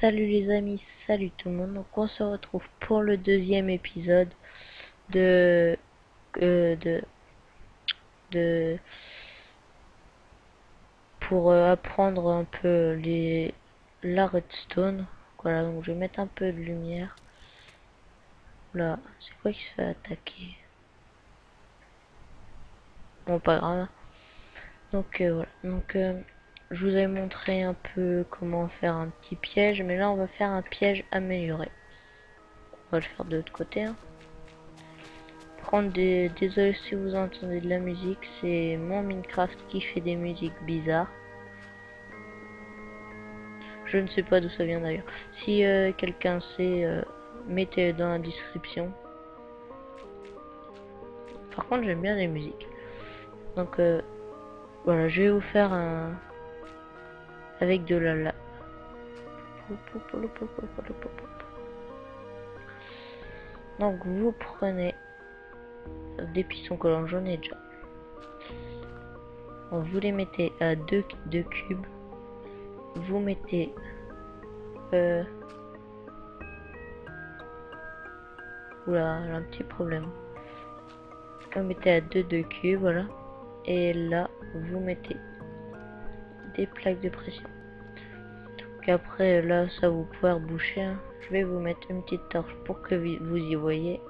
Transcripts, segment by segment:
Salut les amis, salut tout le monde. Donc on se retrouve pour le deuxième épisode de euh, de, de pour apprendre un peu la redstone. Voilà, donc je vais mettre un peu de lumière. Là, c'est quoi qui se fait attaquer? Bon, pas grave. Donc voilà. Donc je vous avais montré un peu comment faire un petit piège, mais là on va faire un piège amélioré. On va le faire de l'autre côté, hein. Désolé si vous entendez de la musique, c'est mon Minecraft qui fait des musiques bizarres. Je ne sais pas d'où ça vient d'ailleurs. Si quelqu'un sait, mettez dans la description. Par contre, j'aime bien les musiques. Donc voilà, je vais vous faire un avec de la. Donc vous prenez des pistons collants, j'en ai déjà. Bon, vous les mettez à 2 cubes. Vous mettez oula, j'ai un petit problème. Vous mettez à 2 cubes, voilà. Et là, vous mettez des plaques de pression. Donc après, là, ça vous pouvoir boucher, hein. Je vais vous mettre une petite torche pour que vous y voyez.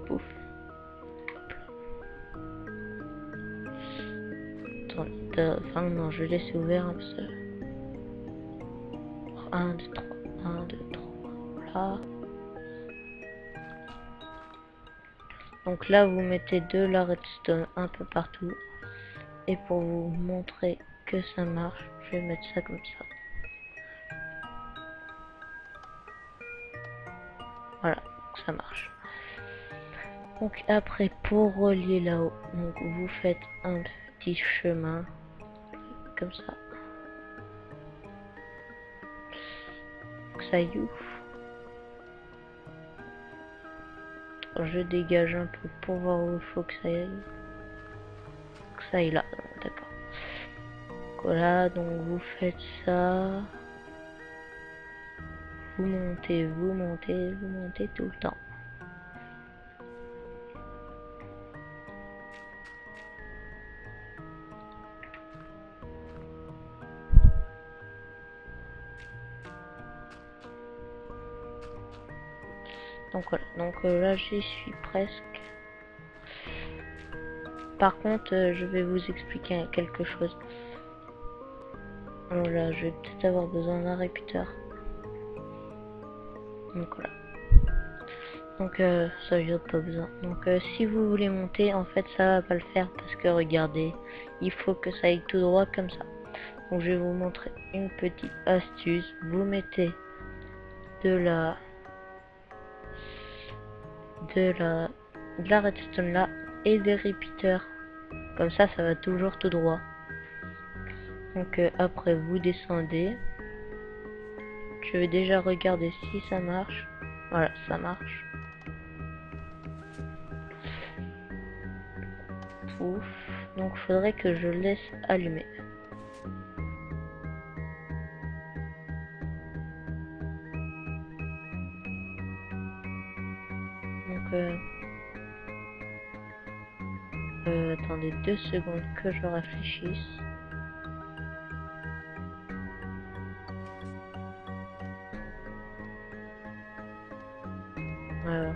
Pouf. Attends, enfin non, je laisse ouvert, hein, parce que... 1, 2, 3, 1, 2, 3, voilà. Donc là, vous mettez de la redstone un peu partout. Et pour vous montrer que ça marche, je vais mettre ça comme ça. Voilà, ça marche. Donc après, pour relier là-haut, donc vous faites un petit chemin comme ça. Donc ça y ouf. Je dégage un peu pour voir où il faut que ça aille. Que ça aille là, d'accord. Voilà, donc vous faites ça. Vous montez, vous montez, vous montez tout le temps. Donc voilà, donc là j'y suis presque. Par contre, je vais vous expliquer quelque chose. Alors là, je vais peut-être avoir besoin d'un répéteur. Donc voilà. Donc ça j'ai pas besoin. Donc si vous voulez monter, en fait ça va pas le faire parce que regardez, il faut que ça aille tout droit comme ça. Donc je vais vous montrer une petite astuce. Vous mettez de la redstone là et des repeaters. Comme ça va toujours tout droit. Donc après vous descendez. Je vais déjà regarder si ça marche. Voilà, ça marche. Ouf. Donc faudrait que je laisse allumer. Donc attendez 2 secondes que je réfléchisse. Voilà.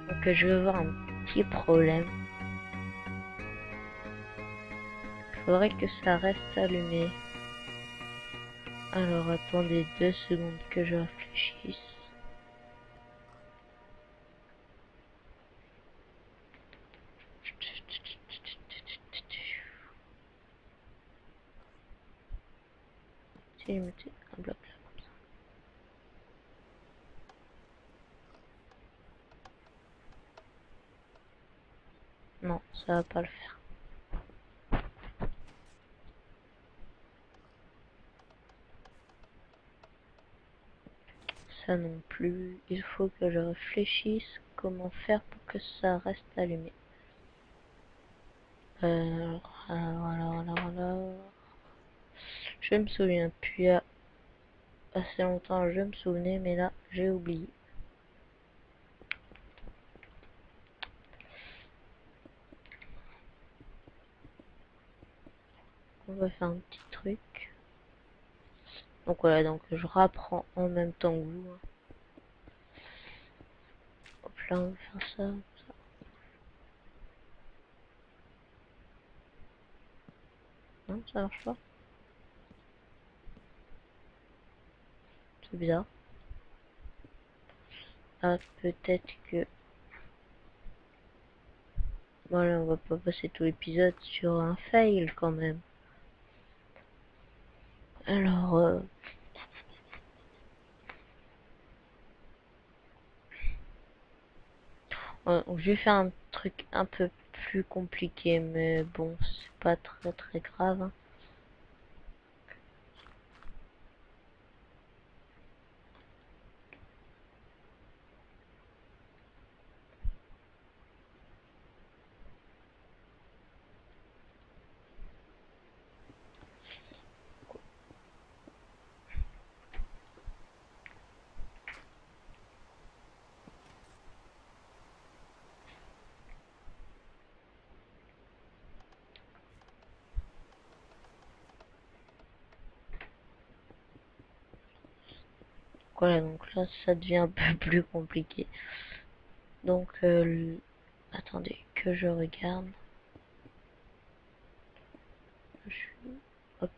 Donc je vais avoir un petit problème. Il faudrait que ça reste allumé. Alors attendez 2 secondes que je réfléchisse. Si je mettais un bloc là comme ça. Non, ça va pas le faire. Ça non plus. Il faut que je réfléchisse comment faire pour que ça reste allumé. Alors. Je me souviens, puis assez longtemps je me souvenais, mais là j'ai oublié. On va faire un petit truc. Donc voilà, donc je rapprends en même temps que vous. Hop là, on va faire ça. Non, ça marche pas. C'est bizarre. Ah, peut-être que... Voilà, on va pas passer tout l'épisode sur un fail quand même. Alors, je vais faire un truc un peu plus compliqué, mais bon, c'est pas très grave, hein. Voilà, donc là, ça devient un peu plus compliqué. Donc, attendez, que je regarde. Hop.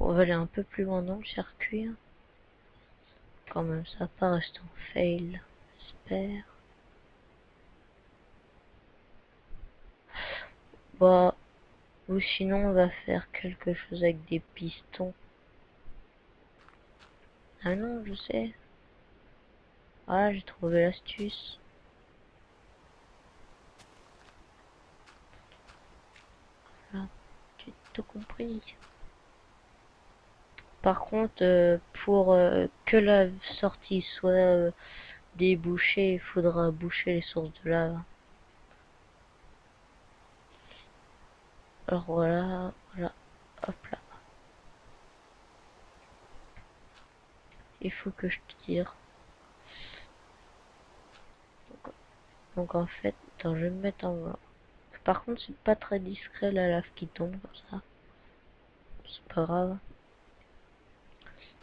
On va aller un peu plus loin dans le circuit, hein. Quand même, ça va pas rester en fail, j'espère. Bah, ou sinon on va faire quelque chose avec des pistons. Ah non, je sais. Ah, j'ai trouvé l'astuce. Ah, j'ai tout compris. Par contre, pour que la sortie soit débouchée, il faudra boucher les sources de lave. Alors voilà, voilà, hop là. Il faut que je tire. Donc en fait, attends, je vais me mettre en bas. Par contre, c'est pas très discret la lave qui tombe comme ça. C'est pas grave.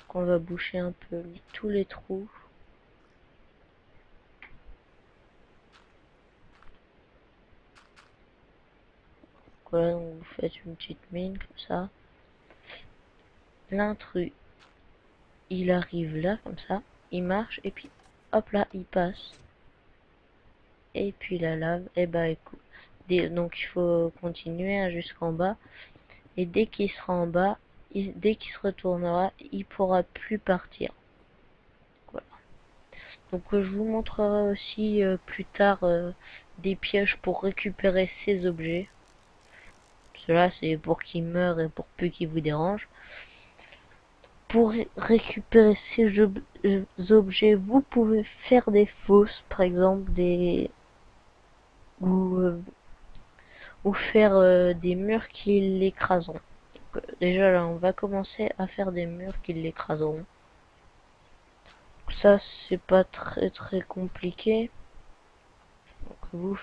Donc on va boucher un peu tous les trous. Voilà, donc vous faites une petite mine comme ça. L'intrus, il arrive là comme ça, il marche et puis hop là, il passe. Et puis la lave, et bah écoute, donc il faut continuer hein, jusqu'en bas. Et dès qu'il sera en bas, dès qu'il se retournera, il pourra plus partir. Voilà. Donc je vous montrerai aussi plus tard des pièges pour récupérer ces objets. Cela c'est pour qu'ils meurent et pour peu qu'ils vous dérangent. Pour récupérer ces objets, vous pouvez faire des fosses, par exemple des ou, ou faire des murs qui l'écraseront. Déjà là, on va commencer à faire des murs qui l'écraseront. Ça, c'est pas très compliqué. Donc vous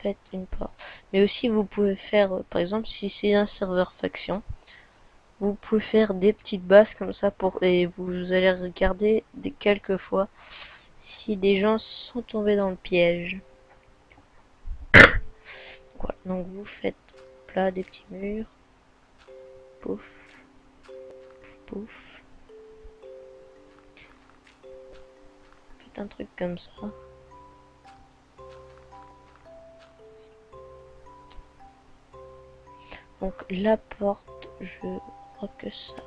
faites une porte. Mais aussi, vous pouvez faire, par exemple, si c'est un serveur faction, vous pouvez faire des petites bases comme ça et vous allez regarder quelques fois si des gens sont tombés dans le piège. Voilà. Donc vous faites là des petits murs. Pouf. Pouf. Faites un truc comme ça. Donc la porte, je crois que ça...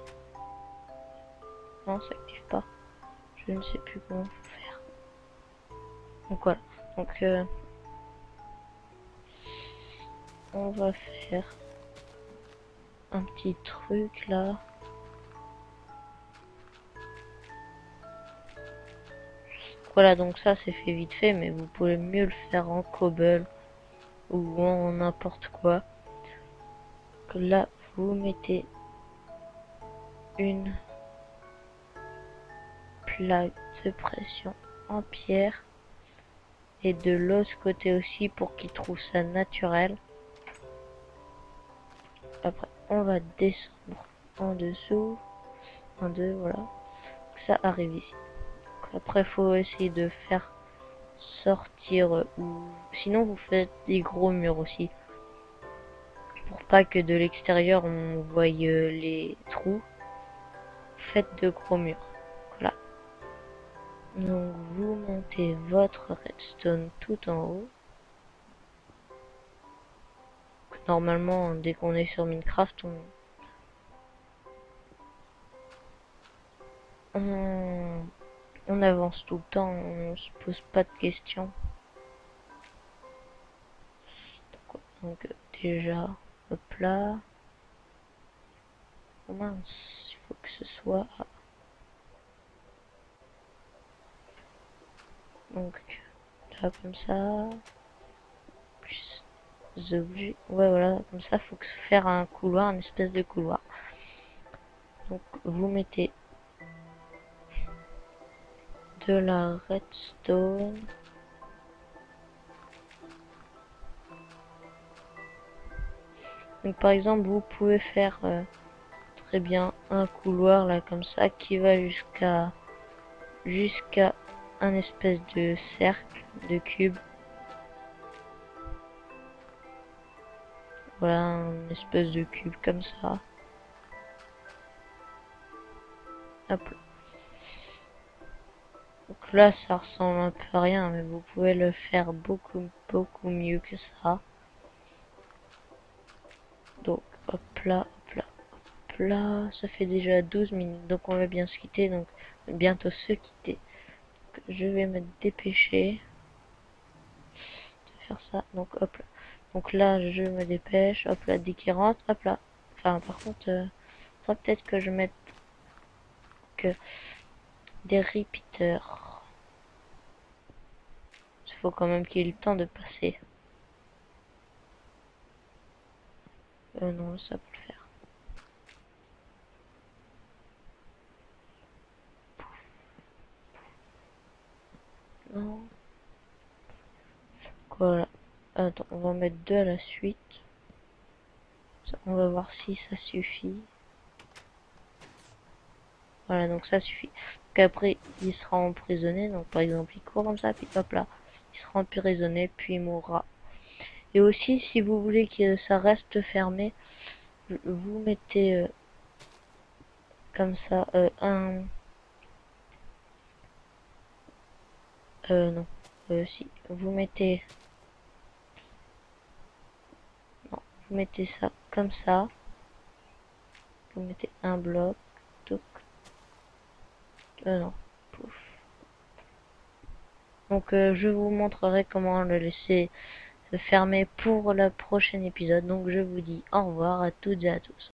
Non, ça active pas. Je ne sais plus comment faire. Donc voilà. Donc on va faire un petit truc là. Voilà, donc ça c'est fait vite fait, mais vous pouvez mieux le faire en cobble ou en n'importe quoi. Que là, vous mettez une plaque de pression en pierre et de l'autre côté aussi pour qu'il trouve ça naturel. Après, on va descendre en dessous, un, deux, voilà. Ça arrive ici. Après, faut essayer de faire sortir ou sinon vous faites des gros murs aussi pour pas que de l'extérieur on voie les trous. Faites de gros murs. Voilà. Donc vous montez votre redstone tout en haut. Normalement, dès qu'on est sur Minecraft, on avance tout le temps, on se pose pas de questions. Donc déjà, hop là. Oh mince, il faut que ce soit... Donc là comme ça. Plus the objets. Ouais voilà, comme ça faut faire un couloir, une espèce de couloir. Donc vous mettez de la redstone. Donc par exemple vous pouvez faire très bien un couloir là comme ça qui va jusqu'à un espèce de cercle, de cube. Voilà, un espèce de cube comme ça. Hop. Donc là ça ressemble un peu à rien, mais vous pouvez le faire beaucoup mieux que ça. Donc hop là, hop là, hop là, ça fait déjà 12 minutes, donc on va bien se quitter, donc bientôt se quitter. Donc, je vais me dépêcher de faire ça, donc hop là. Donc là je me dépêche, hop là, dès qu'il rentre, hop là. Enfin par contre, faudrait peut-être que je mette que des repeaters. Il faut quand même qu'il ait le temps de passer. Non, ça peut le faire. Non. Voilà. Attends, on va mettre 2 à la suite. On va voir si ça suffit. Voilà, donc ça suffit. Donc après, il sera emprisonné. Donc par exemple, il court comme ça, puis hop là, il sera emprisonné, puis il mourra. Et aussi, si vous voulez que ça reste fermé, vous mettez comme ça non, si vous mettez, non, vous mettez ça comme ça. Vous mettez un bloc, donc non, pouf. Donc je vous montrerai comment le laisser se fermer pour le prochain épisode. Donc je vous dis au revoir à toutes et à tous.